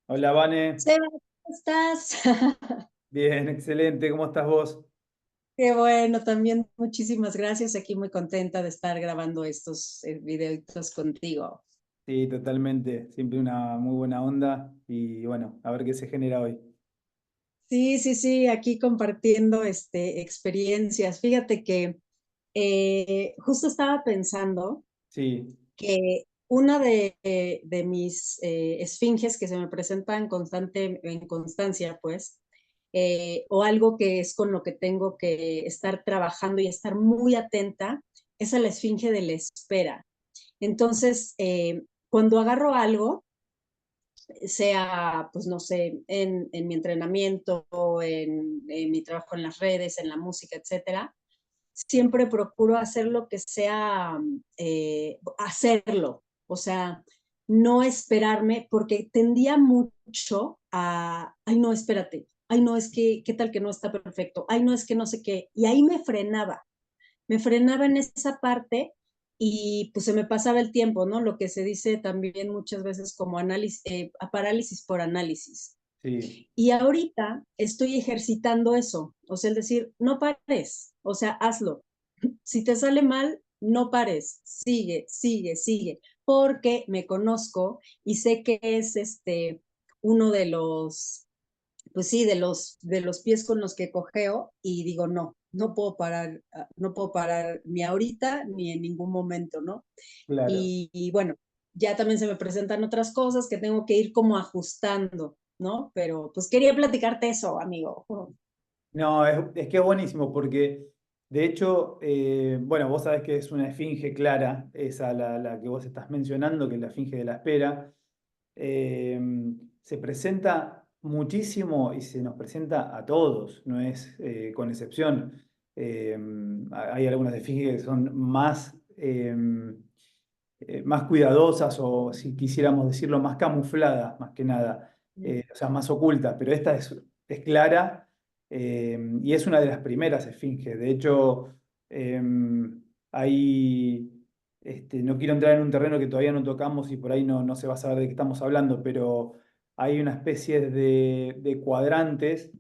Hola, Vane. Seba, ¿cómo estás? Bien, excelente. ¿Cómo estás vos? Qué bueno, también muchísimas gracias. Aquí muy contenta de estar grabando estos videitos contigo. Sí, totalmente. Siempre una muy buena onda y bueno, a ver qué se genera hoy. Sí, sí, sí, aquí compartiendo experiencias. Fíjate que justo estaba pensando Sí, que una de mis esfinges que se me presenta en constancia, pues, o algo que es con lo que tengo que estar trabajando y estar muy atenta, es a la esfinge de la espera. Entonces, cuando agarro algo, sea, pues no sé, en mi entrenamiento, en mi trabajo en las redes, en la música, etcétera, siempre procuro hacer lo que sea, hacerlo, o sea, no esperarme, porque tendía mucho a, ay, no, espérate, ay, no, es que, ¿qué tal que no está perfecto? Ay, no, es que no sé qué. Y ahí me frenaba en esa parte y pues se me pasaba el tiempo, ¿no? Lo que se dice también muchas veces como análisis, parálisis por análisis. sí, Y ahorita estoy ejercitando eso, o sea, el decir, no pares, o sea, hazlo. Si te sale mal, no pares, sigue, sigue, sigue, porque me conozco y sé que es uno de los, pues sí, de los pies con los que cojeo y digo, no, no puedo parar, no puedo parar ni ahorita ni en ningún momento, ¿no? claro. Y bueno, ya también se me presentan otras cosas que tengo que ir como ajustando, ¿no? Pero pues quería platicarte eso, amigo. No, es que es buenísimo porque, de hecho, bueno, vos sabés que es una esfinge clara, esa la que vos estás mencionando, que es la esfinge de la espera. Eh, Se presenta muchísimo y se nos presenta a todos, no es con excepción. Eh, Hay algunas esfinges que son más cuidadosas o, si quisiéramos decirlo, más camufladas, más que nada, o sea, más ocultas, pero esta es clara y es una de las primeras esfinges. De hecho, eh, hay, no quiero entrar en un terreno que todavía no tocamos y por ahí no se va a saber de qué estamos hablando, pero hay una especie de cuadrantes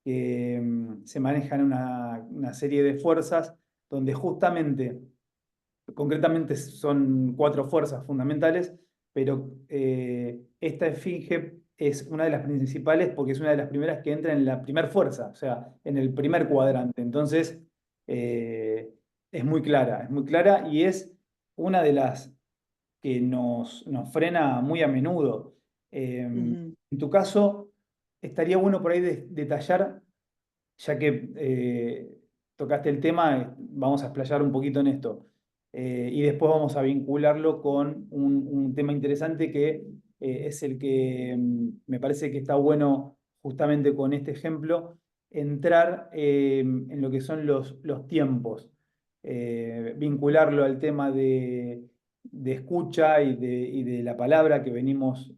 que se manejan una serie de fuerzas donde justamente concretamente son cuatro fuerzas fundamentales, pero esta esfinge es una de las principales porque es una de las primeras que entra en la primera fuerza, o sea, en el primer cuadrante. Entonces, eh, es muy clara y es una de las que nos frena muy a menudo. Ujú. En tu caso, estaría bueno por ahí detallar, ya que tocaste el tema, vamos a explayar un poquito en esto. Y después vamos a vincularlo con un tema interesante que es el que me parece que está bueno justamente con este ejemplo, entrar en lo que son los tiempos, vincularlo al tema de escucha y de la palabra que venimos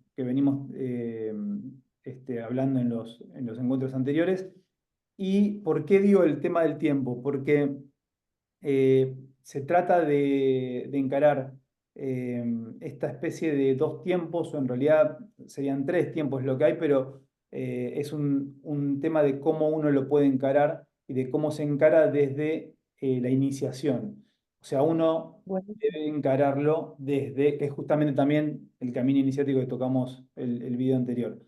hablando en los encuentros anteriores. ¿Y por qué digo el tema del tiempo? Porque se trata de encarar esta especie de dos tiempos, o en realidad serían tres tiempos lo que hay, pero es un tema de cómo uno lo puede encarar y de cómo se encara desde la iniciación. O sea, uno Bueno. debe encararlo desde, que es justamente también el camino iniciático que tocamos el video anterior.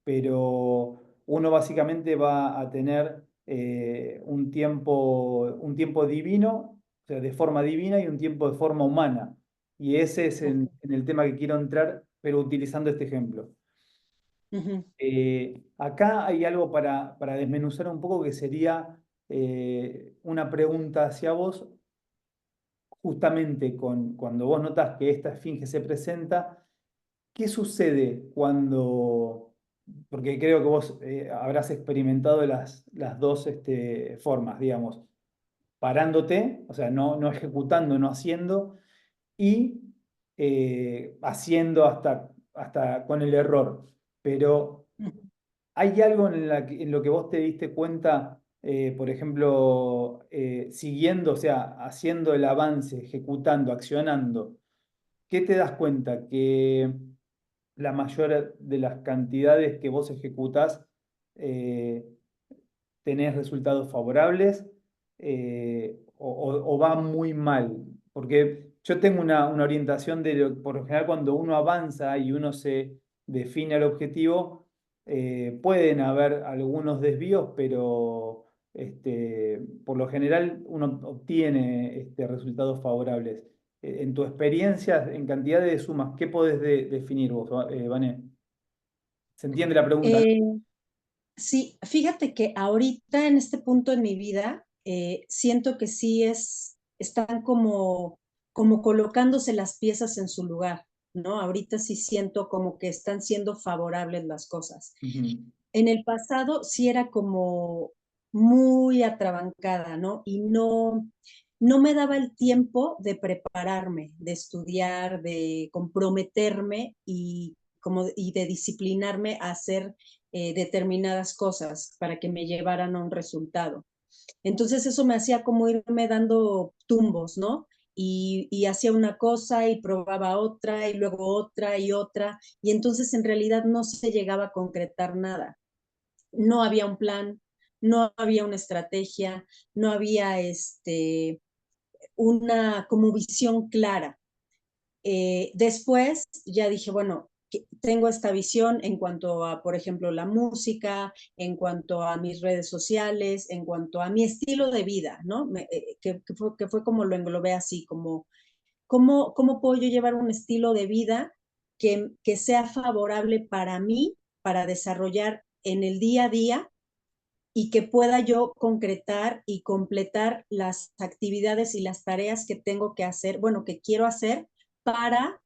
Pero uno básicamente va a tener un tiempo divino, o sea, de forma divina y un tiempo de forma humana. Y ese es Ok. en el tema que quiero entrar, pero utilizando este ejemplo. Ujú. Acá hay algo para desmenuzar un poco que sería una pregunta hacia vos, justamente cuando vos notás que esta esfinge se presenta. ¿Qué sucede cuando, porque creo que vos habrás experimentado las dos formas, digamos, parándote, o sea, no ejecutando, no haciendo, y haciendo hasta con el error? Pero Ujú. ¿hay algo en lo que vos te diste cuenta, por ejemplo, siguiendo, o sea, haciendo el avance, ejecutando, accionando? ¿Qué te das cuenta? Que la mayor de las cantidades que vos ejecutás eh, tenés resultados favorables o va muy mal? Porque yo tengo una orientación por lo general cuando uno avanza y uno se define el objetivo, pueden haber algunos desvíos, pero por lo general uno obtiene resultados favorables. En tu experiencia, en cantidad de sumas, ¿qué podés definir vos, Vané? ¿Se entiende la pregunta, no? Eh, sí, fíjate que ahorita en este punto en mi vida, siento que sí están como colocándose las piezas en su lugar, ¿no? Ahorita sí siento como que están siendo favorables las cosas. Ujú, En el pasado sí era como muy atrabancada, ¿no? Y no me daba el tiempo de prepararme, de estudiar, de comprometerme y de disciplinarme a hacer determinadas cosas para que me llevaran a un resultado. Entonces eso me hacía como irme dando tumbos, ¿no? Y hacía una cosa y probaba otra y luego otra y otra, y entonces en realidad no se llegaba a concretar nada. No había un plan, no había una estrategia, no había una como visión clara. Después ya dije, bueno, tengo esta visión en cuanto a, por ejemplo, la música, en cuanto a mis redes sociales, en cuanto a mi estilo de vida, ¿no? Que fue como lo englobé así, como cómo puedo yo llevar un estilo de vida que sea favorable para mí, para desarrollar en el día a día y que pueda yo concretar y completar las actividades y las tareas que tengo que hacer, bueno, que quiero hacer para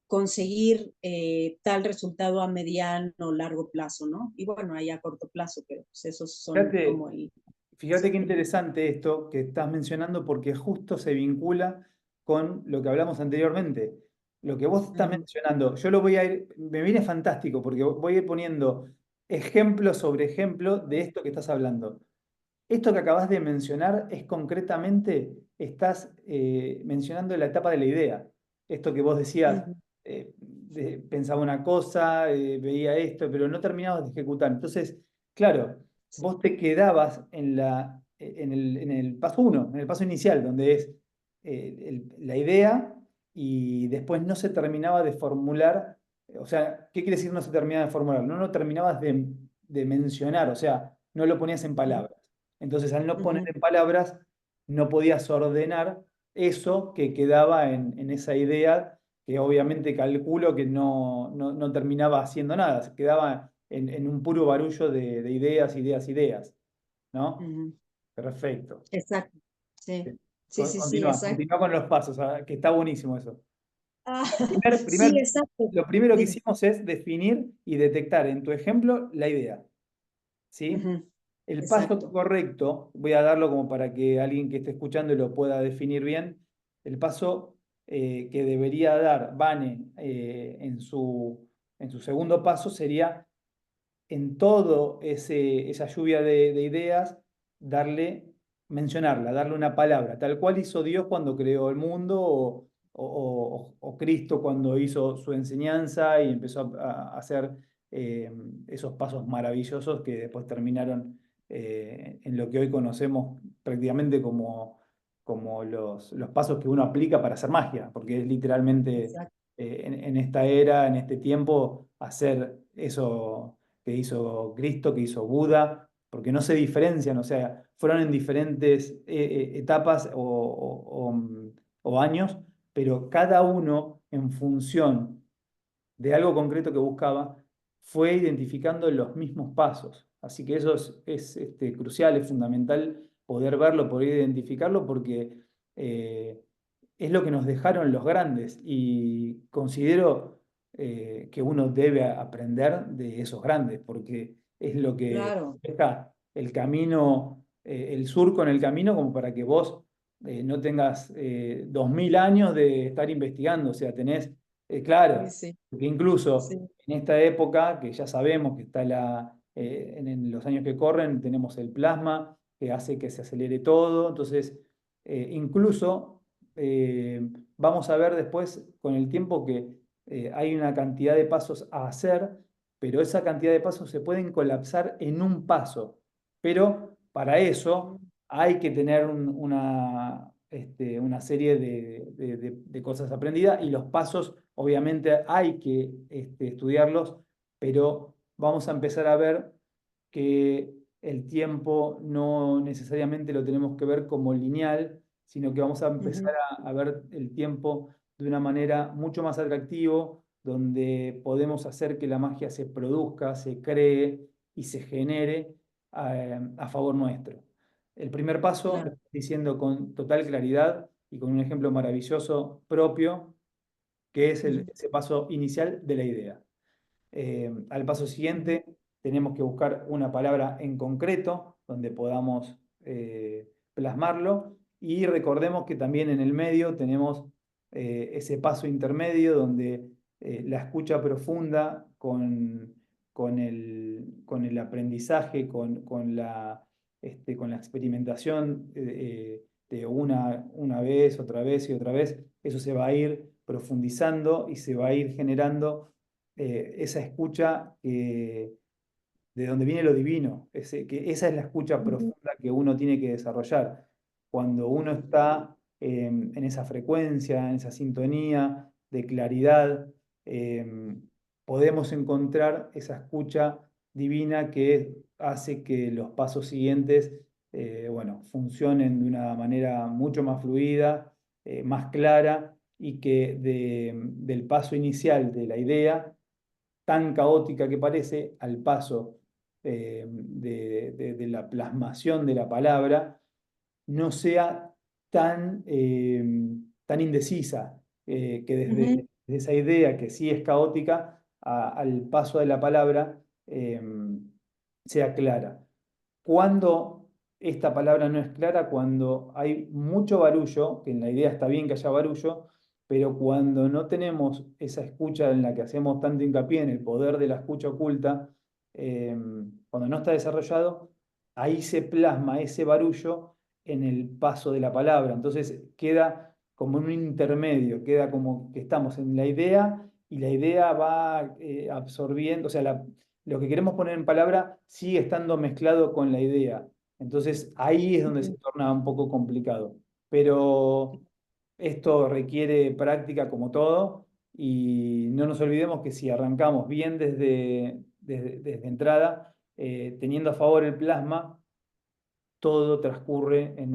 conseguir tal resultado a mediano o largo plazo, ¿no? Y bueno, ahí a corto plazo, pero pues esos son Fíjate, como el... Fíjate qué interesante esto que estás mencionando porque justo se vincula con lo que hablamos anteriormente. Lo que vos estás Ujú, mencionando, yo lo voy a ir, me viene fantástico porque voy a ir poniendo ejemplo sobre ejemplo de esto que estás hablando. Esto que acabas de mencionar es concretamente, estás mencionando la etapa de la idea. Esto que vos decías, ujú, pensaba una cosa, veía esto, pero no terminabas de ejecutar. Entonces, claro, sí, vos te quedabas en el paso uno, en el paso inicial, donde es la idea y después no se terminaba de formular. O sea, ¿qué quiere decir no se terminaba de formular? No lo terminabas de mencionar, o sea, no lo ponías en ujú, palabras. Entonces, al no poner ujú, en palabras, no podías ordenar eso que quedaba en esa idea, que obviamente calculo que no terminaba haciendo nada, se quedaba en un puro barullo de ideas, ideas, ideas, ¿no? ujú. Perfecto. Exacto, sí, Sí. sí, sí, sí, Continúa, exacto. continúa con los pasos, ah, que está buenísimo eso. Ah, Primer, sí, primer, exacto. lo primero que Dime. hicimos es definir y detectar en tu ejemplo la idea, ¿sí? Ujú, El paso exacto. correcto, voy a darlo como para que alguien que esté escuchando lo pueda definir bien. El paso que debería dar Vane en su segundo paso sería en todo esa lluvia de ideas, mencionarla, darle una palabra, tal cual hizo Dios cuando creó el mundo o Cristo cuando hizo su enseñanza y empezó a hacer esos pasos maravillosos que después terminaron en lo que hoy conocemos prácticamente como los pasos que uno aplica para hacer magia, porque es literalmente Exacto. en esta era, en este tiempo, hacer eso que hizo Cristo, que hizo Buda, porque no se diferencian, o sea, fueron en diferentes etapas o años, pero cada uno en función de algo concreto que buscaba, fue identificando los mismos pasos. Así que eso es crucial, es fundamental poder verlo, poder identificarlo, porque eh, es lo que nos dejaron los grandes y considero que uno debe aprender de esos grandes, porque es lo que Claro, deja el camino, el surco en el camino, como para que vos no tengas 2000 años de estar investigando, o sea, tenés, sí, claro, sí, porque incluso sí, en esta época, que ya sabemos que está en los años que corren, tenemos el plasma que hace que se acelere todo, entonces incluso vamos a ver después con el tiempo que hay una cantidad de pasos a hacer, pero esa cantidad de pasos se pueden colapsar en un paso. Pero para eso hay que tener una serie de cosas aprendidas y los pasos, obviamente, hay que estudiarlos, pero vamos a empezar a ver que el tiempo no necesariamente lo tenemos que ver como lineal, sino que vamos a empezar Ujú, a ver el tiempo de una manera mucho más atractivo, donde podemos hacer que la magia se produzca, se cree y se genere a favor nuestro. El primer paso, lo claro. estoy diciendo con total claridad y con un ejemplo maravilloso propio, que es Ujú, ese paso inicial de la idea. Al paso ujú, siguiente, tenemos que buscar una palabra en concreto donde podamos plasmarlo y recordemos que también en el medio tenemos ese paso intermedio donde la escucha profunda con el aprendizaje, con la experimentación de una vez, otra vez y otra vez, eso se va a ir profundizando y se va a ir generando esa escucha de donde viene lo divino, que esa es la escucha ujú, profunda que uno tiene que desarrollar. Cuando uno está en esa frecuencia, en esa sintonía de claridad, podemos encontrar esa escucha divina que hace que los pasos siguientes, bueno, funcionen de una manera mucho más fluida, más clara y que del paso inicial de la idea tan caótica que parece al paso de la plasmación de la palabra no sea tan indecisa, que ujú, desde esa idea que sí es caótica al paso de la palabra sea clara. Cuando esta palabra no es clara, cuando hay mucho barullo, que en la idea está bien que haya barullo, pero cuando no tenemos esa escucha en la que hacemos tanto hincapié en el poder de la escucha oculta, eh, cuando no está desarrollado, ahí se plasma ese barullo en el paso de la palabra. Entonces queda como en un intermedio, queda como que estamos en la idea y la idea va absorbiendo, o sea, lo que queremos poner en palabra sigue estando mezclado con la idea. Entonces ahí es donde se ujú. torna un poco complicado. Pero esto requiere práctica como todo y no nos olvidemos que si arrancamos bien desde entrada, teniendo a favor el plasma, todo transcurre en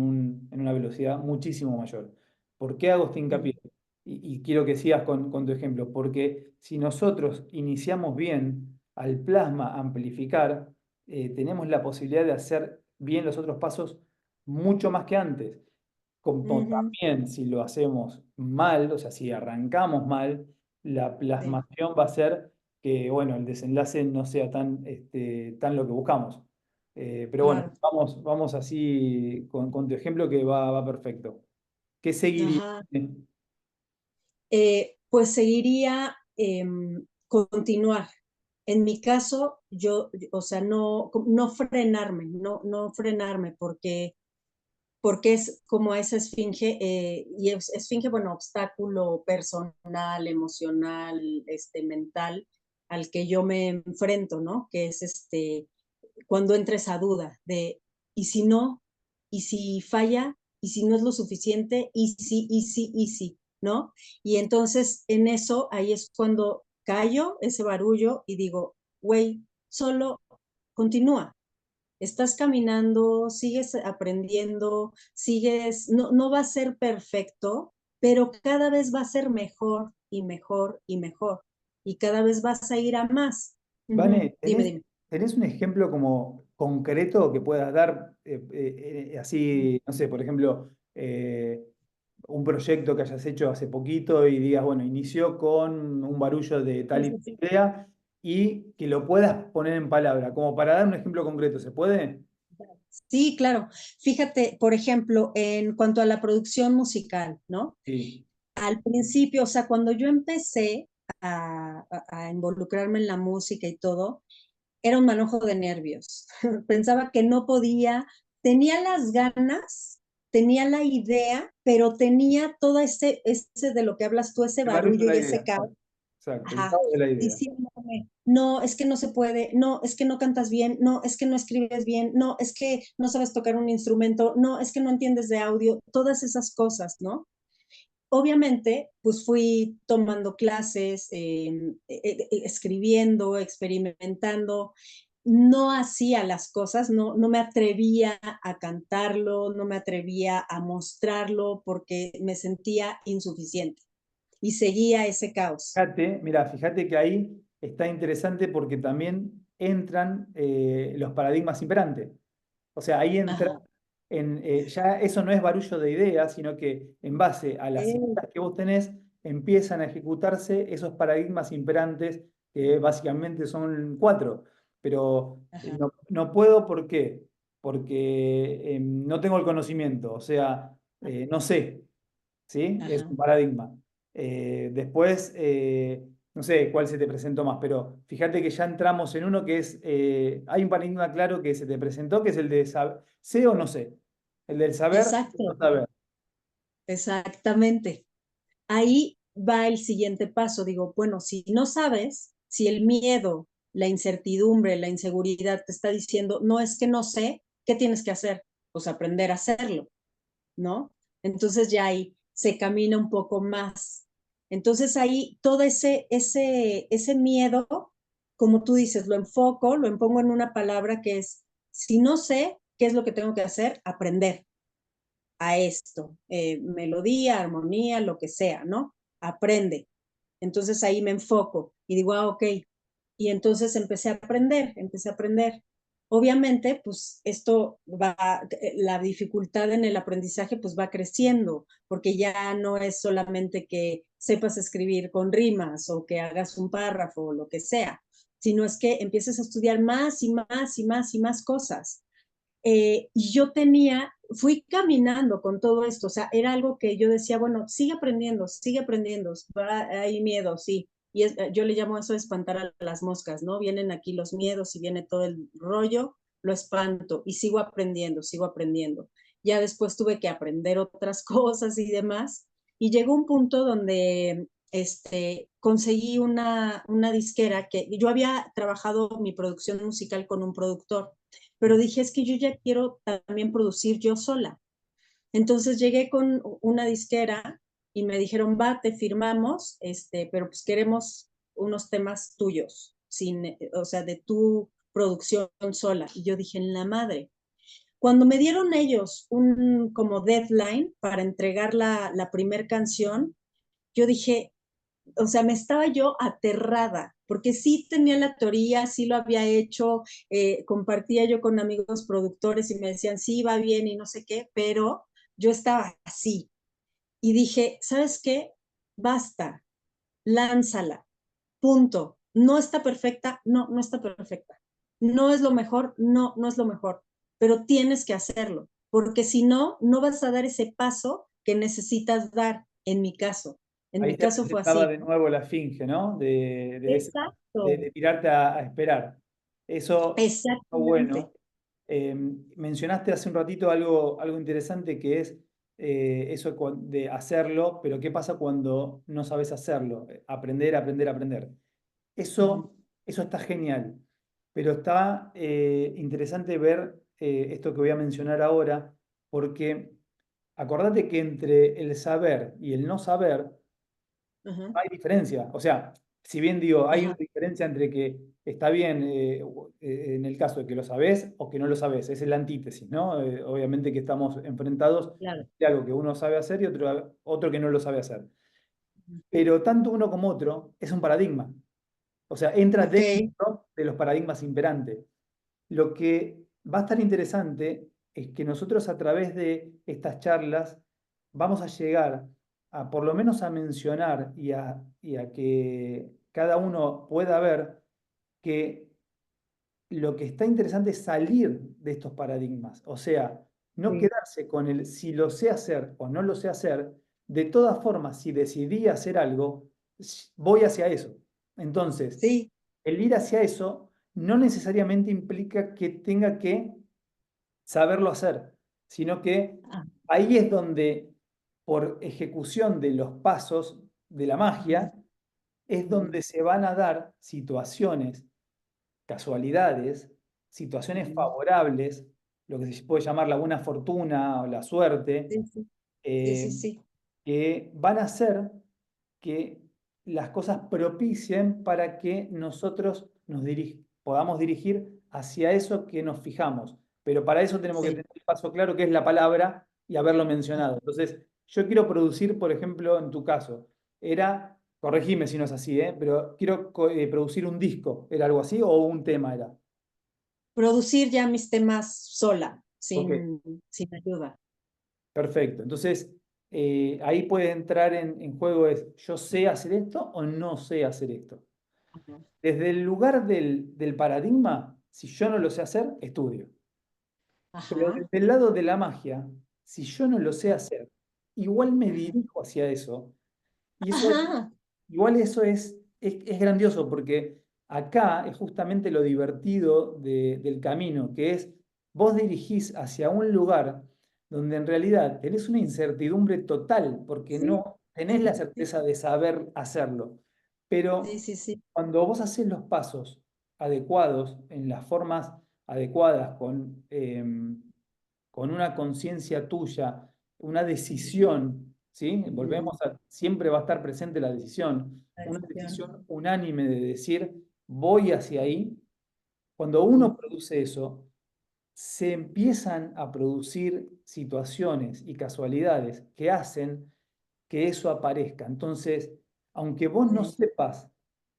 una velocidad muchísimo mayor. ¿Por qué hago este hincapié? Y quiero que sigas con tu ejemplo, porque si nosotros iniciamos bien al plasma amplificar, tenemos la posibilidad de hacer bien los otros pasos mucho más que antes. Como Ujú, también si lo hacemos mal, o sea, si arrancamos mal, la sí, plasmación va a ser que, bueno, el desenlace no sea tan lo que buscamos. Pero bueno, claro. vamos así con tu ejemplo que va perfecto. ¿Qué seguiría? Ajá. Pues seguiría continuar. En mi caso, o sea, no frenarme, no frenarme, porque es como esa esfinge, y esfinge, bueno, obstáculo personal, emocional, mental, al que yo me enfrento, ¿no? Que es cuando entra esa duda de, ¿y si no? ¿Y si falla? ¿Y si no es lo suficiente? ¿Y si? ¿No? Y entonces en eso, ahí es cuando callo ese barullo y digo, güey, solo continúa, estás caminando, sigues aprendiendo, no va a ser perfecto, pero cada vez va a ser mejor y mejor y mejor. Y cada vez vas a ir a más. Ujú. Vane, Dime, ¿tenés, dime. tenés un ejemplo como concreto que puedas dar así, no sé, por ejemplo, un proyecto que hayas hecho hace poquito y digas, bueno, inició con un barullo de Sí, tal y sí, tal sí. idea y que lo puedas poner en palabra, como para dar un ejemplo concreto, ¿se puede? Sí, claro. Fíjate, por ejemplo, en cuanto a la producción musical, ¿no? Sí. Al principio, o sea, cuando yo empecé a involucrarme en la música y todo, era un manojo de nervios. Pensaba que no podía, tenía las ganas, tenía la idea, pero tenía todo ese de lo que hablas tú, ese El barullo de barullo la y ese idea. caos. exacto, el Ajá, caos de la idea. diciéndome, no, es que no se puede, no, es que no cantas bien, no, es que no escribes bien, no, es que no sabes tocar un instrumento, no, es que no entiendes de audio, todas esas cosas, ¿no? Obviamente, pues fui tomando clases, escribiendo, experimentando, no hacía las cosas, no me atrevía a cantarlo, no me atrevía a mostrarlo porque me sentía insuficiente y seguía ese caos. Fíjate, mira, fíjate que ahí está interesante porque también entran los paradigmas imperantes. O sea, ahí entra Ajá. ya eso no es barullo de ideas, sino que en base a las Eh, ideas que vos tenés, empiezan a ejecutarse esos paradigmas imperantes, que básicamente son cuatro. Pero Ajá, no puedo, ¿por qué? Porque no tengo el conocimiento, o sea, no sé, ¿sí? Es ajá. un paradigma. Después, no sé cuál se te presentó más, pero fíjate que ya entramos en uno que es, hay un paradigma claro que se te presentó, que es el de sé o no sé, el del saber o no Exacto, saber. exactamente. Ahí va el siguiente paso. Digo, bueno, si no sabes, si el miedo, la incertidumbre, la inseguridad te está diciendo, no es que no sé, ¿qué tienes que hacer? Pues aprender a hacerlo, ¿no? Entonces ya ahí se camina un poco más. Entonces ahí todo ese miedo, como tú dices, lo enfoco, lo pongo en una palabra que es, si no sé, ¿qué es lo que tengo que hacer? Aprender a esto, melodía, armonía, lo que sea, ¿no? Aprende. Entonces ahí me enfoco y digo, ah, ok. Y entonces empecé a aprender. Obviamente, pues esto va, la dificultad en el aprendizaje pues va creciendo, porque ya no es solamente que sepas escribir con rimas o que hagas un párrafo o lo que sea, sino es que empieces a estudiar más y más y más y más cosas. Y yo fui caminando con todo esto, o sea, era algo que yo decía, bueno, sigue aprendiendo, hay miedo, sí. Y yo le llamo eso espantar a las moscas, ¿no? Vienen aquí los miedos y viene todo el rollo, lo espanto y sigo aprendiendo, sigo aprendiendo. Ya después tuve que aprender otras cosas y demás. Y llegó un punto donde conseguí una disquera que yo había trabajado mi producción musical con un productor, pero dije, es que yo ya quiero también producir yo sola. Entonces llegué con una disquera y me dijeron, va, te firmamos, pero pues queremos unos temas tuyos, o sea, de tu producción sola. Y yo dije, en la madre. Cuando me dieron ellos un como deadline para entregar la primer canción, yo dije, o sea, me estaba yo aterrada, porque sí tenía la teoría, sí lo había hecho, compartía yo con amigos productores y me decían, sí, va bien y no sé qué, pero yo estaba así. Y dije, ¿sabes qué? Basta, lánzala, punto. No está perfecta, no, no está perfecta. No es lo mejor, no, no es lo mejor, pero tienes que hacerlo, porque si no, no vas a dar ese paso que necesitas dar, en mi caso. En Ahí mi se caso fue presentaba así. de nuevo la finge, ¿no? Exacto, De tirarte a esperar. Eso está exactamente. bueno. Mencionaste hace un ratito algo interesante que es eso de hacerlo, pero ¿qué pasa cuando no sabes hacerlo? Aprender, aprender, aprender. Ujú, Eso está genial, pero está interesante ver esto que voy a mencionar ahora, porque acordate que entre el saber y el no saber ujú, hay diferencia. O sea, si bien digo, hay una ajá, diferencia entre que está bien en el caso de que lo sabés o que no lo sabés, es la antítesis, ¿no? Obviamente que estamos enfrentados claro. de algo que uno sabe hacer y otro que no lo sabe hacer. Ujú. Pero tanto uno como otro es un paradigma. O sea, entra Ok, dentro de los paradigmas imperantes. Lo que va a estar interesante es que nosotros a través de estas charlas vamos a llegar a por lo menos a mencionar y a que cada uno pueda ver que lo que está interesante es salir de estos paradigmas. O sea, no sí, quedarse con el si lo sé hacer o no lo sé hacer. De todas formas, si decidí hacer algo, voy hacia eso. Entonces, sí, el ir hacia eso no necesariamente implica que tenga que saberlo hacer, sino que ah, ahí es donde, por ejecución de los pasos de la ujú, magia, es donde se van a dar situaciones, casualidades, situaciones favorables, lo que se puede llamar la buena fortuna o la suerte, Sí, sí, sí, sí, eh, sí. que van a hacer que las cosas propicien para que nosotros podamos dirigir hacia eso que nos fijamos. Pero para eso tenemos que Sí. tener el paso claro, que es la palabra, y haberlo mencionado. Entonces, yo quiero producir, por ejemplo, en tu caso, era, corregime si no es así, pero quiero producir un disco, ¿era algo así o un tema era? Producir ya mis temas sola, Ok, sin ayuda. perfecto. Entonces, ahí puede entrar en juego es, ¿yo sé hacer esto o no sé hacer esto? Ajá. Desde el lugar del paradigma, si yo no lo sé hacer, estudio. Pero Ajá. desde el lado de la magia, si yo no lo sé hacer, igual me dirijo hacia eso. Y eso es, Ajá. igual eso es grandioso porque acá es justamente lo divertido del camino, que es vos dirigís hacia un lugar donde en realidad tenés una incertidumbre total porque Sí, no tenés sí, la sí, certeza de saber hacerlo. sí, Pero sí, sí. cuando vos haces los pasos adecuados, en las formas adecuadas, con una conciencia tuya, una decisión, ¿sí? Ujú. Volvemos a, siempre va a estar presente la decisión, La una decisión. decisión unánime de decir, voy hacia ahí. Cuando Ujú. uno produce eso, se empiezan a producir situaciones y casualidades que hacen que eso aparezca. Entonces, aunque vos no Sí. sepas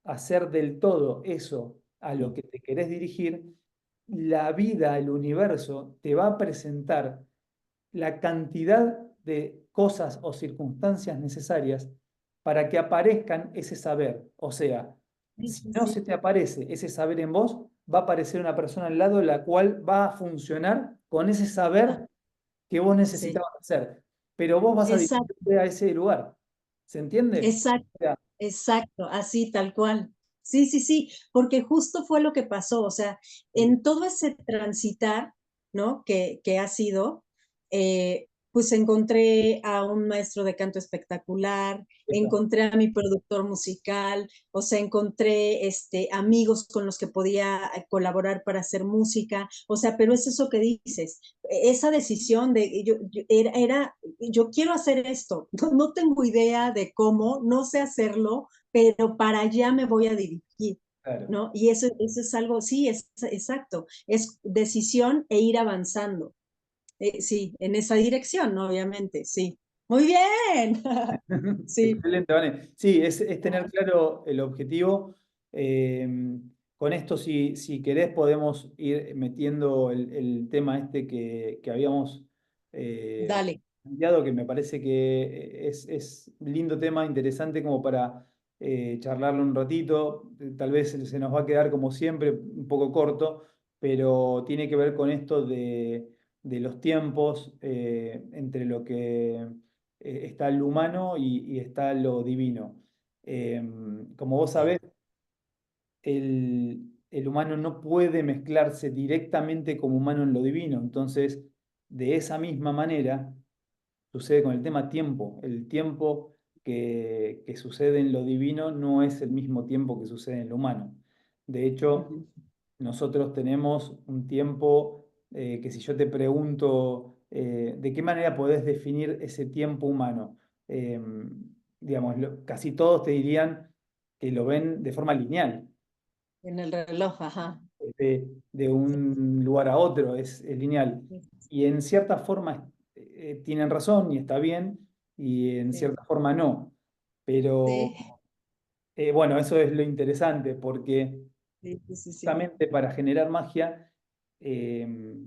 hacer del todo eso a lo Ujú. que te querés dirigir, la vida, el universo, te va a presentar la cantidad de cosas o circunstancias necesarias para que aparezcan ese saber. O sea, Sí, si sí, no se sí. te aparece ese saber en vos, va a aparecer una persona al lado la cual va a funcionar con ese Ajá. saber que vos Sí. necesitabas hacer. Pero vos vas a Exacto, dirigirte a ese lugar. ¿Se entiende? exacto, O sea, exacto, así tal cual. Sí, sí, sí, porque justo fue lo que pasó, o sea, sí, en todo ese transitar, ¿no? Que ha sido, pues encontré a un maestro de canto espectacular, está, encontré a mi productor musical, o sea, encontré amigos con los que podía colaborar para hacer música, o sea, pero es eso que dices, esa decisión de, yo quiero hacer esto, no tengo idea de cómo, no sé hacerlo, pero para allá me voy a dirigir, claro. ¿no? Y eso es algo, sí, es exacto, es decisión e ir avanzando, sí, en esa dirección, ¿no? Obviamente, sí. Muy bien, sí. Excelente, Vane. Sí, es tener claro el objetivo. Eh, con esto, si querés, podemos ir metiendo el tema este que habíamos Dale, planteado, que me parece que es lindo tema, interesante como para charlarlo un ratito. Tal vez se nos va a quedar, como siempre, un poco corto, pero tiene que ver con esto de los tiempos entre lo que está lo humano y está lo divino. Como vos sí, sabés, el humano no puede mezclarse directamente como humano en lo divino. Entonces, de esa misma manera, sucede con el tema tiempo. El tiempo que sucede en lo divino no es el mismo tiempo que sucede en lo humano. De hecho, ujú, nosotros tenemos un tiempo que si yo te pregunto de qué manera podés definir ese tiempo humano, Eh, digamos, casi todos te dirían que lo ven de forma lineal, en el reloj, ajá. de un lugar a otro, es lineal. Sí, Y en cierta forma tienen razón y está bien, y en sí, cierta forma no. Pero sí, bueno, eso es lo interesante, porque sí, sí, sí, sí, justamente para generar magia, eh,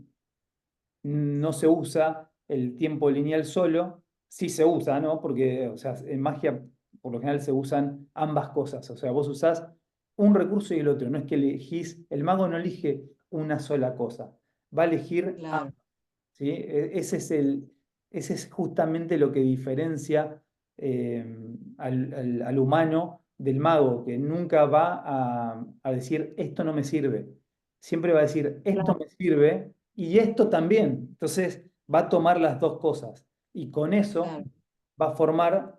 no se usa el tiempo lineal solo, sí se usa, ¿no? Porque, o sea, en magia por lo general se usan ambas cosas, o sea, vos usás un recurso y el otro, no es que elegís, el mago no elige una sola cosa, va a elegir ambas, claro, ¿sí? Ese es justamente lo que diferencia al humano del mago, que nunca va a decir, esto no me sirve, siempre va a decir, esto claro, me sirve y esto también. Entonces va a tomar las dos cosas y con eso claro. va a formar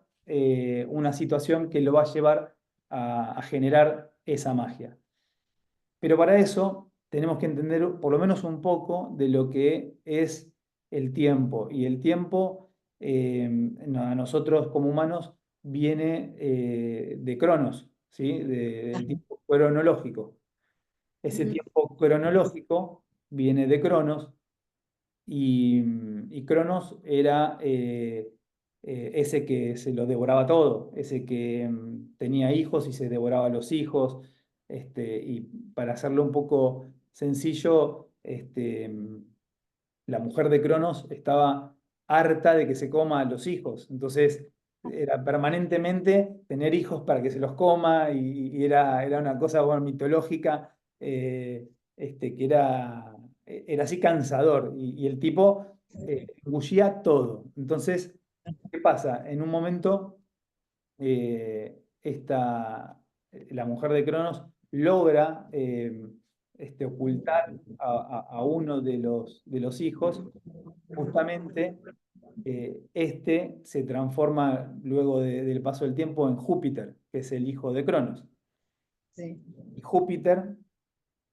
una situación que lo va a llevar a generar esa magia. Pero para eso tenemos que entender por lo menos un poco de lo que es el tiempo. Y el tiempo a nosotros como humanos viene de Cronos, ¿sí? Del Ajá. tiempo cronológico. Ese Ujú. tiempo cronológico viene de Cronos y Cronos era ese que se lo devoraba todo, ese que tenía hijos y se devoraba a los hijos. Y para hacerlo un poco sencillo, la mujer de Cronos estaba harta de que se coma a los hijos. Entonces era permanentemente tener hijos para que se los coma y era una cosa bueno, mitológica que era así cansador y el tipo engullía todo. Entonces, ¿qué pasa? En un momento, la mujer de Cronos logra ocultar a uno de los hijos. Justamente, se transforma luego del paso del tiempo en Júpiter, que es el hijo de Cronos. Sí. Y Júpiter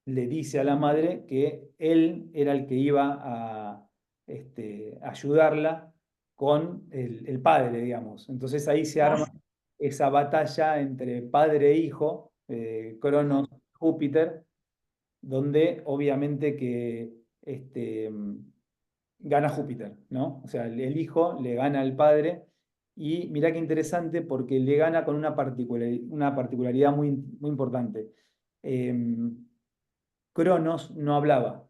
le dice a la madre que él era el que iba a ayudarla con el padre, digamos. Entonces ahí se arma Ah, esa batalla entre padre e hijo, ajá. Cronos, Júpiter, donde obviamente que gana Júpiter, ¿no? O sea, el hijo le gana al padre y mirá qué interesante porque le gana con una particularidad muy importante. Em, Cronos no hablaba.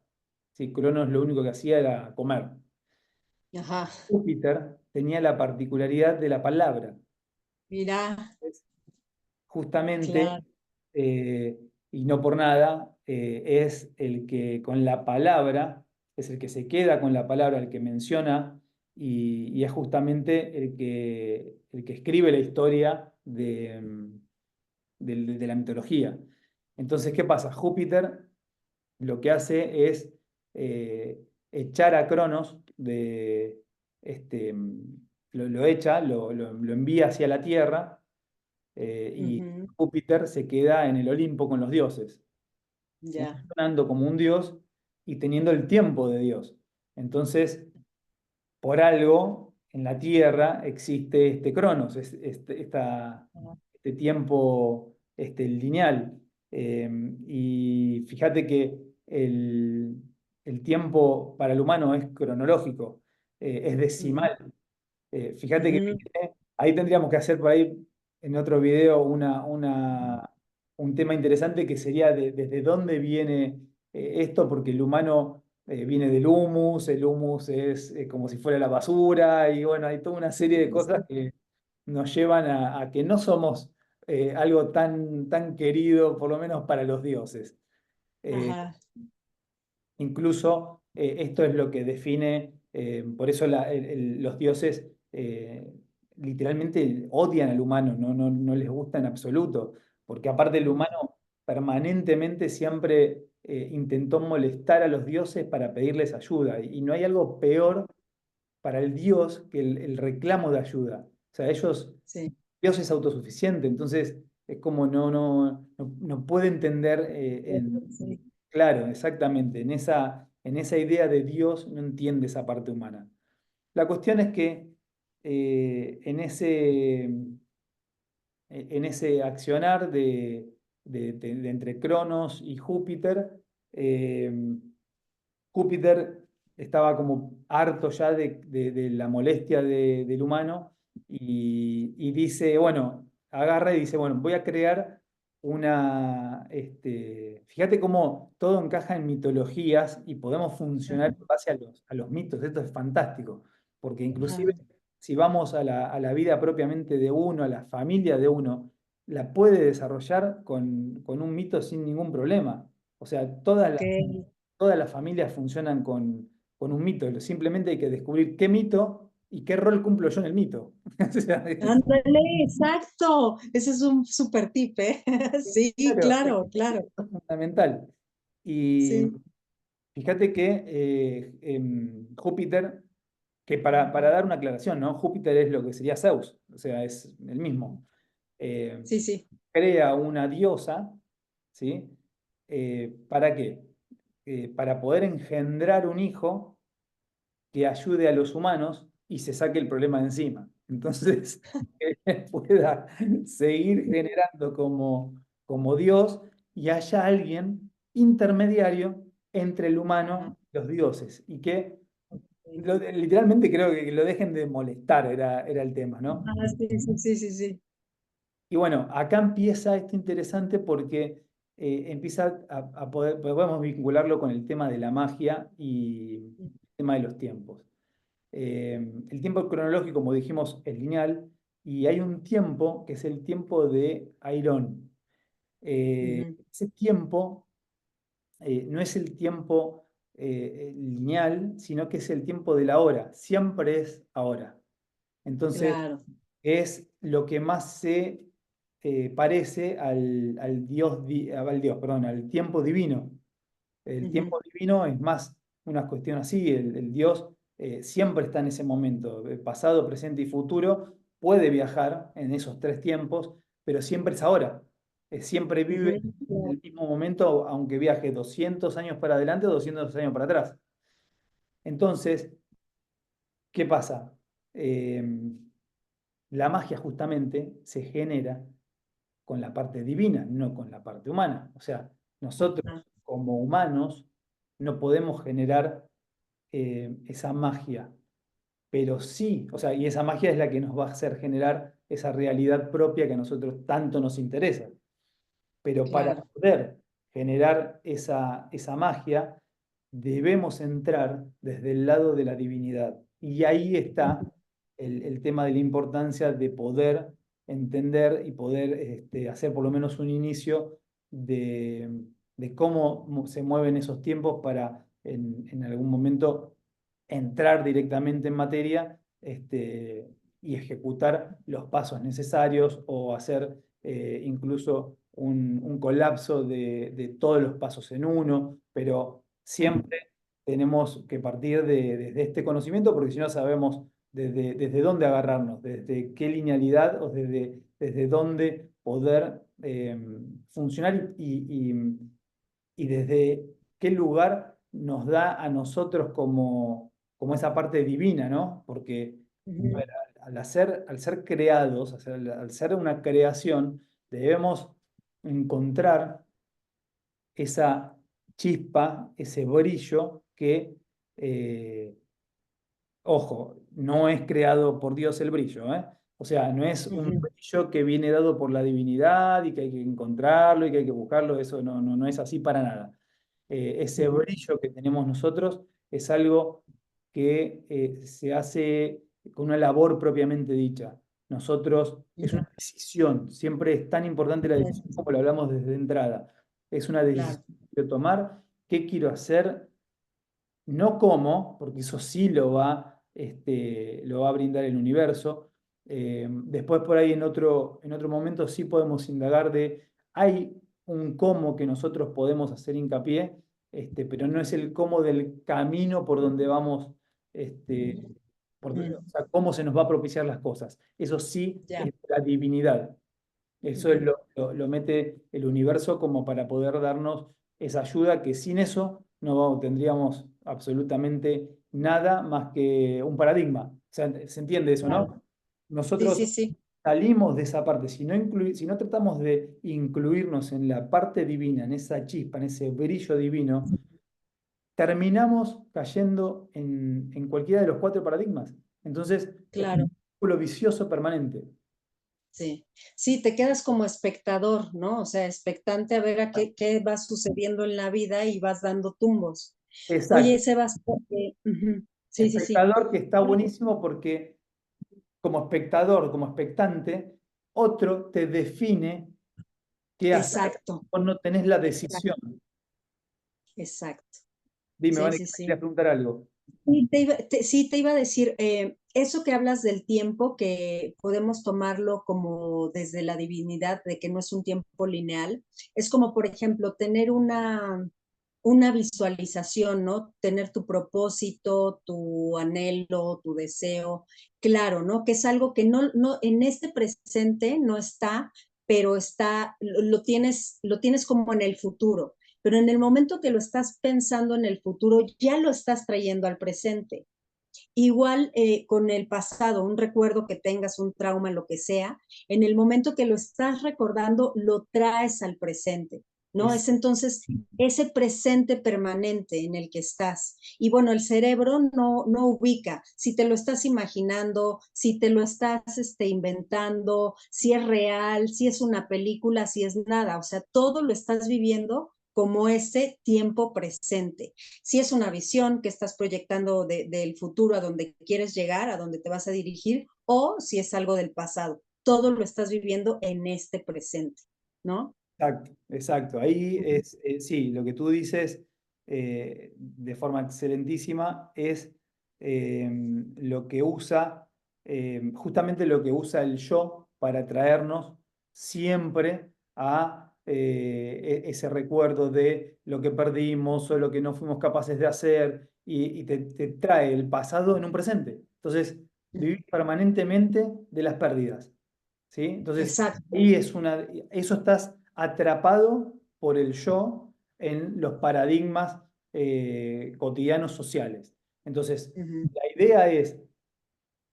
Sí, Cronos lo único que hacía era comer. Ajá. Júpiter tenía la particularidad de la palabra. Mira, Justamente, claro. eh, y no por nada, es el que con la palabra, es el que se queda con la palabra, el que menciona, y es justamente el que escribe la historia de la mitología. Entonces, ¿qué pasa? Júpiter lo que hace es echar a Cronos lo echa, lo envía hacia la Tierra y Ujú. Júpiter se queda en el Olimpo con los dioses, Ya. funcionando como un dios y teniendo el tiempo de Dios. Entonces, por algo, en la Tierra existe este Cronos, este tiempo lineal. Y fíjate que el tiempo para el humano es cronológico, es Ujú. decimal. Fíjate que Ujú. ahí tendríamos que hacer por ahí en otro video un tema interesante que sería desde dónde viene esto, porque el humano viene del humus, el humus es como si fuera la basura, y bueno, hay toda una serie de cosas Sí. que nos llevan a que no somos algo tan querido, por lo menos para los dioses. Eh, Ajá. Incluso esto es lo que define, por eso los dioses literalmente odian al humano, no les gusta en absoluto, porque aparte el humano permanentemente siempre intentó molestar a los dioses para pedirles ayuda, y no hay algo peor para el dios que el reclamo de ayuda. O sea, Sí. Dios es autosuficiente, entonces es como no puede entender Sí. claro, exactamente, en esa idea de Dios no entiende esa parte humana. La cuestión es que en ese accionar de entre Cronos y Júpiter, eh, Júpiter estaba como harto ya de la molestia del humano y dice, bueno, agarra y dice, bueno, voy a crear fíjate cómo todo encaja en mitologías y podemos funcionar en base a los mitos, esto es fantástico, porque Ajá. inclusive si vamos a la vida propiamente de uno, a la familia de uno, la puede desarrollar con un mito sin ningún problema. O sea, Ok. todas las familias funcionan con un mito. Simplemente hay que descubrir qué mito y qué rol cumplo yo en el mito. O sea, Ándale, exacto. Ese es un super tip, ¿eh? Sí, claro, claro, claro. es fundamental. Y Sí, fíjate que Júpiter, que para dar una aclaración, ¿no? Júpiter es lo que sería Zeus, o sea, es el mismo. Eh, sí, sí. crea una diosa, ¿sí? ¿Para qué? Para poder engendrar un hijo que ayude a los humanos y se saque el problema de encima. Entonces, que pueda seguir generando como Dios y haya alguien intermediario entre el humano y los dioses y que literalmente creo que lo dejen de molestar, era el tema, ¿no? Ah, sí, sí, sí, sí, sí. Y bueno, acá empieza esto interesante porque empieza a poder, podemos vincularlo con el tema de la magia y el tema de los tiempos. El tiempo cronológico, como dijimos, es lineal y hay un tiempo que es el tiempo de Airón. Ujú, Ese tiempo no es el tiempo lineal, sino que es el tiempo de la hora. Siempre es ahora. Entonces, claro. es lo que más se parece al Dios, perdón, al tiempo divino. El Ujú, tiempo divino es más una cuestión así, el Dios siempre está en ese momento, pasado, presente y futuro, puede viajar en esos tres tiempos, pero siempre es ahora. Siempre vive ujú, en claro. el mismo momento, aunque viaje 200 años para adelante o 200 años para atrás. Entonces, ¿qué pasa? Eh, la magia justamente se genera con la parte divina, no con la parte humana. O sea, Ajá, nosotros como humanos no podemos generar esa magia, pero sí, o sea, y esa magia es la que nos va a hacer generar esa realidad propia que a nosotros tanto nos interesa. Pero para claro. poder generar esa magia, debemos entrar desde el lado de la divinidad. Y ahí está el tema de la importancia de poder entender y poder hacer por lo menos un inicio de cómo se mueven esos tiempos para en algún momento entrar directamente en materia y ejecutar los pasos necesarios o hacer incluso un colapso de todos los pasos en uno, pero siempre tenemos que partir desde este conocimiento porque si no sabemos desde dónde agarrarnos, desde qué linealidad o desde dónde poder funcionar y desde qué lugar nos da a nosotros como esa parte divina, ¿no? Porque a Ujú, ver, al ser creados, al ser una creación, debemos encontrar esa chispa, ese brillo que, eh, ojo, no es creado por Dios el brillo, ¿eh? O sea, no es un ujú, brillo que viene dado por la divinidad y que hay que encontrarlo y que hay que buscarlo, eso no es así para nada. Ese ujú, brillo que tenemos nosotros es algo que se hace con una labor propiamente dicha. Nosotros, es ujú. una decisión, siempre es tan importante la decisión como lo hablamos desde entrada. Es una decisión Claro. que quiero tomar, qué quiero hacer, no cómo, porque eso sí lo va a brindar el universo. Después por ahí en otro momento sí podemos indagar hay un cómo que nosotros podemos hacer hincapié, pero no es el cómo del camino por donde vamos, este, Mm, o sea, cómo se nos va a propiciar las cosas. Eso sí ya. es la divinidad. Eso es Ujú, lo mete el universo como para poder darnos esa ayuda que sin eso no tendríamos absolutamente nada más que un paradigma. O sea, ¿se entiende eso, claro. no? Sí, sí, Nosotros sí. salimos de esa parte. Si no tratamos de incluirnos en la parte divina, en esa chispa, en ese brillo divino, terminamos cayendo en cualquiera de los cuatro paradigmas. Entonces, es Claro. un círculo vicioso permanente. Sí, sí, te quedas como espectador, ¿no? O sea, expectante a ver a qué va sucediendo en la vida y vas dando tumbos. Oye, Exacto. Sebas, ujú, sí, sí, sí. Espectador que está Oye, buenísimo porque como espectador, como expectante, otro te define qué hacer. exacto, Vos no tenés la decisión. exacto, exacto. Dime, Sí, Vane, que sí, me querías sí. preguntar algo. Sí, sí, te iba a decir, eso que hablas del tiempo, que podemos tomarlo como desde la divinidad, de que no es un tiempo lineal, es como, por ejemplo, tener una visualización, ¿no? Tener tu propósito, tu anhelo, tu deseo, claro, ¿no? Que es algo que no en este presente no está, pero lo tienes como en el futuro. Pero en el momento que lo estás pensando en el futuro, ya lo estás trayendo al presente. Igual con el pasado, un recuerdo que tengas, un trauma, lo que sea, en el momento que lo estás recordando, lo traes al presente, ¿no? Es, Es entonces ese presente permanente en el que estás. Y bueno, el cerebro no ubica si te lo estás imaginando, si te lo estás inventando, si es real, si es una película, si es nada. O sea, todo lo estás viviendo como ese tiempo presente. Si es una visión que estás proyectando del futuro a donde quieres llegar, a donde te vas a dirigir, o si es algo del pasado. Todo lo estás viviendo en este presente, ¿no? exacto, exacto. Ahí es, sí, lo que tú dices de forma excelentísima es lo que usa, justamente lo que usa el yo para traernos siempre a ese recuerdo de lo que perdimos o lo que no fuimos capaces de hacer y te trae el pasado en un presente. Entonces, vivir permanentemente de las pérdidas. ¿Sí? Entonces, Exacto. ahí eso estás atrapado por el yo en los paradigmas cotidianos sociales. Entonces, Ujú. la idea es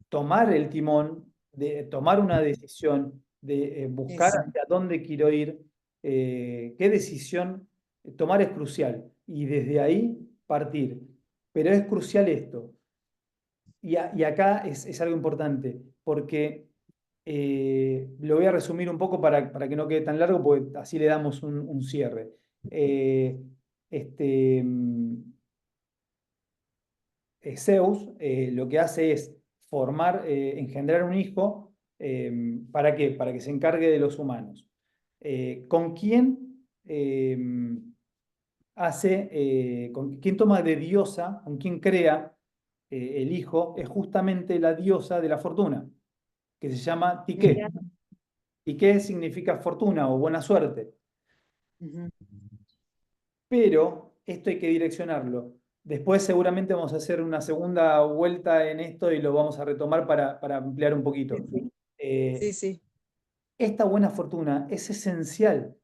tomar el timón, de tomar una decisión, de buscar Eso. hacia dónde quiero ir, qué decisión tomar es crucial y desde ahí partir. Pero es crucial esto. Y acá es algo importante, porque lo voy a resumir un poco para que no quede tan largo, porque así le damos un cierre. Eh, este, mm, Zeus lo que hace es formar, engendrar un hijo, ¿para qué? Para que se encargue de los humanos. ¿Con quién con quién toma de diosa, con quién crea el hijo? Es justamente la diosa de la fortuna, que se llama Tiqué. Mira. Tiqué significa fortuna o buena suerte. Ujú. Pero esto hay que direccionarlo. Después seguramente vamos a hacer una segunda vuelta en esto y lo vamos a retomar para ampliar un Sí, poquito. sí, Eh, sí, sí. Esta buena fortuna es esencial,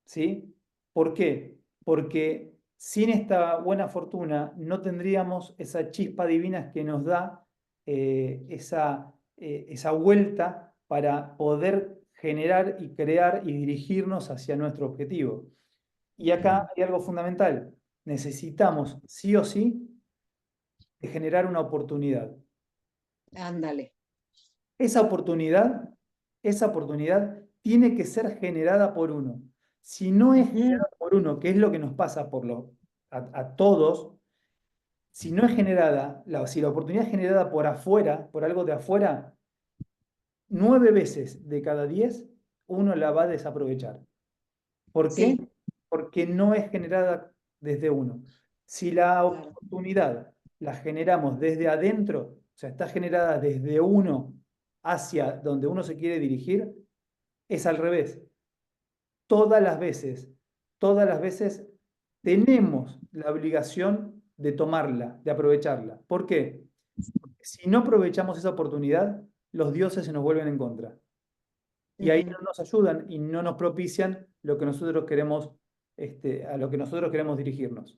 ¿sí? ¿Por qué? Porque sin esta buena fortuna no tendríamos esa chispa divina que nos da esa vuelta para poder generar y crear y dirigirnos hacia nuestro objetivo. Y acá Ujú. hay algo fundamental. Necesitamos sí o sí de generar una oportunidad. Ándale. Esa oportunidad, esa oportunidad tiene que ser generada por uno. Si no es Ujú. generada por uno, que es lo que nos pasa a todos, si no es generada, si la oportunidad es generada por afuera, por algo de afuera, 9 veces de cada 10 uno la va a desaprovechar. ¿Por qué? Sí, Porque no es generada desde uno. Si la claro. oportunidad la generamos desde adentro, o sea, está generada desde uno hacia donde uno se quiere dirigir, es al revés. Todas las veces, todas las veces tenemos la obligación de tomarla, de aprovecharla. ¿Por qué? Porque si no aprovechamos esa oportunidad, los dioses se nos vuelven en contra y ahí Ujú. no nos ayudan y no nos propician lo que nosotros queremos, a lo que nosotros queremos dirigirnos.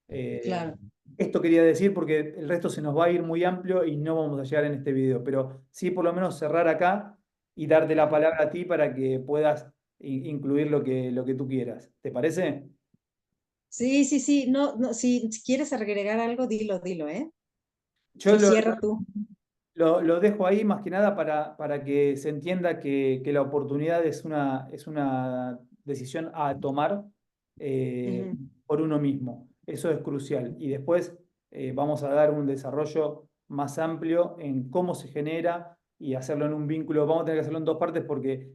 Eh, Claro. Esto quería decir porque el resto se nos va a ir muy amplio y no vamos a llegar en este video, pero sí por lo menos cerrar acá y darte la palabra a ti para que puedas incluir lo que tú quieras. ¿Te parece? Sí, sí, sí. No, no, si quieres agregar algo, dilo, ¿eh? Yo Sí, cierra tú. lo dejo ahí más que nada para que se entienda que la oportunidad es una decisión a tomar eh, Ujú. por uno mismo. Eso es crucial. Y después vamos a dar un desarrollo más amplio en cómo se genera y hacerlo en un vínculo. Vamos a tener que hacerlo en dos partes porque